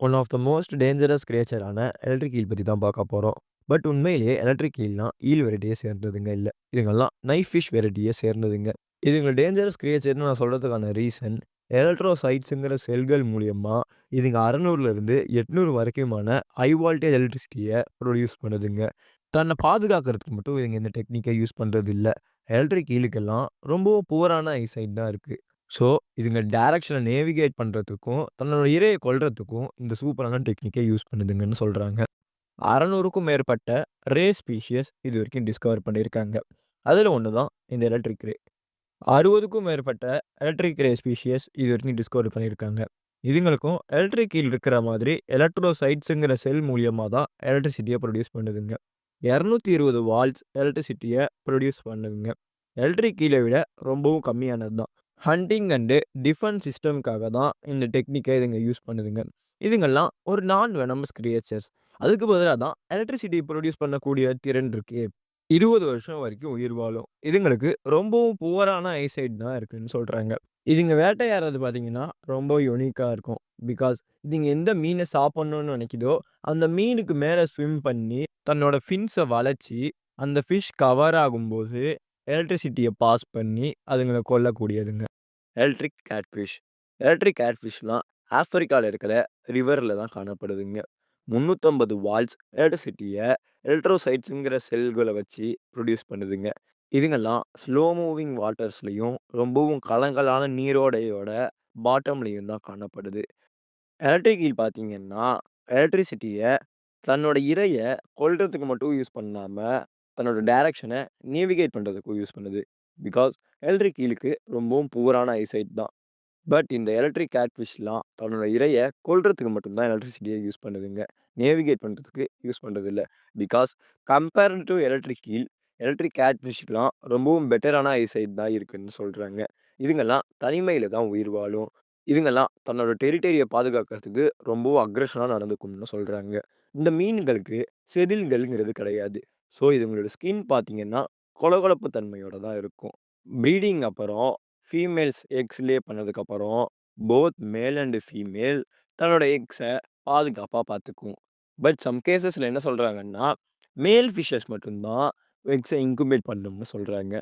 One of the most dangerous கிரியேச்சரான electric eel பத்தி தான் பார்க்க போறோம். பட் உண்மையிலேயே எலக்ட்ரிக் ஈல்னா ஈல் வெரைட்டிய சேர்ந்ததுங்க இல்ல. இதுங்கெல்லாம் நைஃப் ஃபிஷ் வெரைட்டிய சேர்ந்ததுங்க. இதுங்க டேஞ்சரஸ் கிரியேச்சர்ன்னு நான் சொல்றதுக்கான ரீசன், எலக்ட்ரோசைட்ஸ்ங்கிற செல்கள் மூலியமா இதுங்க 600லிருந்து 800 வரைக்குமான ஹை வோல்டேஜ் எலக்ட்ரிசிட்டிய புரொடியூஸ் பண்ணுதுங்க. தன்ன பாதுகாக்கிறதுக்கு மட்டும் இவங்க இந்த டெக்னிக்க யூஸ் பண்றது இல்ல. எலக்ட்ரிக் ஈலுக்கெல்லாம் ரொம்பவும் புவரான ஐசைட் தான் இருக்கு. ஸோ, இதுங்க டைரக்ஷன நேவிகேட் பண்றதுக்கும், தன்னோட இரைய கொல்றதுக்கும் இந்த சூப்பரான டெக்னிக்க யூஸ் பண்ணுதுங்கன்னு சொல்றாங்க. 600க்கும் மேற்பட்ட ரே ஸ்பீஷியஸ் இதுவரைக்கும் டிஸ்கவர் பண்ணியிருக்காங்க. அதுல ஒண்ணு தான் இந்த எலக்ட்ரிக் ரே. 60க்கும் மேற்பட்ட எலக்ட்ரிக் ரே ஸ்பீஷியஸ் இதுவரைக்கும் டிஸ்கவர் பண்ணியிருக்காங்க. இதுங்களுக்கும் எலக்ட்ரிக் ஈல் இருக்கிற மாதிரி எலக்ட்ரோசைட்ஸ்ங்கிற செல் மூலியமா தான் எலக்ட்ரிசிட்டிய புரொடியூஸ் பண்ணுதுங்க. 220 வாட்ஸ் எலக்ட்ரிசிட்டிய புரொடியூஸ் பண்ணுதுங்க. எலக்ட்ரிக் ஈல விட ரொம்பவும் கம்மியானது தான். ஹண்டிங் அண்ட் டிஃபென்ஸ் சிஸ்டம்க்காக தான் இந்த டெக்னிக்க இதுங்க யூஸ் பண்ணுதுங்க. இதுங்கெல்லாம் ஒரு நான் வெனமஸ் கிரியேச்சர்ஸ். அதுக்கு பதிலா தான் எலக்ட்ரிசிட்டி புரொடியூஸ் பண்ணக்கூடிய திறன் இருக்கே. 20 வருஷம் வரைக்கும் உயிர் வாழும். இதுங்களுக்கு ரொம்பவும் புவரான ஐசைட் தான் இருக்குன்னு சொல்றாங்க. இதுங்க வேட்டையாடுறது பார்த்தீங்கன்னா, ரொம்ப யூனிக்கா இருக்கும். பிகாஸ் இதுங்க எந்த மீன சாப்பிடணும்னு நினைக்குதோ, அந்த மீனுக்கு மேல ஸ்விம் பண்ணி, தன்னோட ஃபின்ஸ வளச்சு, அந்த ஃபிஷ் கவர் ஆகும்போது, எலக்ட்ரிசிட்டிய பாஸ் பண்ணி, அதுங்கள கொல்லக்கூடியதுங்க. Electric catfish. எலக்ட்ரிக் கேட்ஃபிஷ்லாம் ஆஃப்ரிக்கால இருக்கிற ரிவர்ல தான் காணப்படுதுங்க. 350 வாட்ஸ் எலக்ட்ரிசிட்டிய எலக்ட்ரோசைட்ஸ்ங்கிற செல்கள வச்சு புரொடியூஸ் பண்ணுதுங்க. இதுங்கெல்லாம் ஸ்லோ மூவிங் வாட்டர்ஸ்லயும், ரொம்பவும் கலங்கலான நீரோடையோட பாட்டம்லயும் தான் காணப்படுது. எலக்ட்ரிக் ஈல் பார்த்தீங்கன்னா, எலக்ட்ரிசிட்டிய தன்னோட இரைய கொல்றதுக்கு மட்டும் யூஸ் பண்ணாம, தன்னோட டைரக்ஷன நேவிகேட் பண்றதுக்கும் யூஸ் பண்ணுது. பிகாஸ் எலக்ட்ரிக் ஈலுக்கு ரொம்பவும் புவரான ஐசைட் தான். பட் இந்த எலக்ட்ரிக் கேட்ஃபிஷ்லாம் தன்னோட இரைய கொல்றதுக்கு மட்டும் தான் எலக்ட்ரிசிட்டிய யூஸ் பண்ணுதுங்க. நேவிகேட் பண்றதுக்கு யூஸ் பண்றதில்ல. Because compared to electric eel, electric கேட்ஃபிஷ்லாம் ரொம்பவும் பெட்டரான ஐசைட் தான் இருக்குன்னு சொல்றாங்க. இதுங்கெல்லாம் தனிமையில தான் உயிர் வாழும். இதுங்கெல்லாம் தன்னோட டெரிட்டரிய பாதுகாக்கிறதுக்கு ரொம்பவும் அக்ரஷனா நடந்துக்கும்னு சொல்றாங்க. இந்த மீன்களுக்கு செதில்கள்ங்கிறது கிடையாது. ஸோ இதுங்களோட ஸ்கின் பார்த்தீங்கன்னா, கொழகொழப்பு தன்மையோட தான் இருக்கும். ப்ரீடிங் அப்புறம் ஃபீமேல்ஸ் எக்ஸ் லே பண்ணதுக்கப்புறம், போத் மேல் அண்ட் ஃபீமேல் தன்னோட எக்ஸ பாதுகாப்பா பார்த்துக்கும். பட் சம் கேஸஸ்ல என்ன சொல்றாங்கன்னா, மேல் ஃபிஷஸ் மட்டும் தான் எக்ஸ இன்குபேட் பண்ணணும்னு சொல்றாங்க.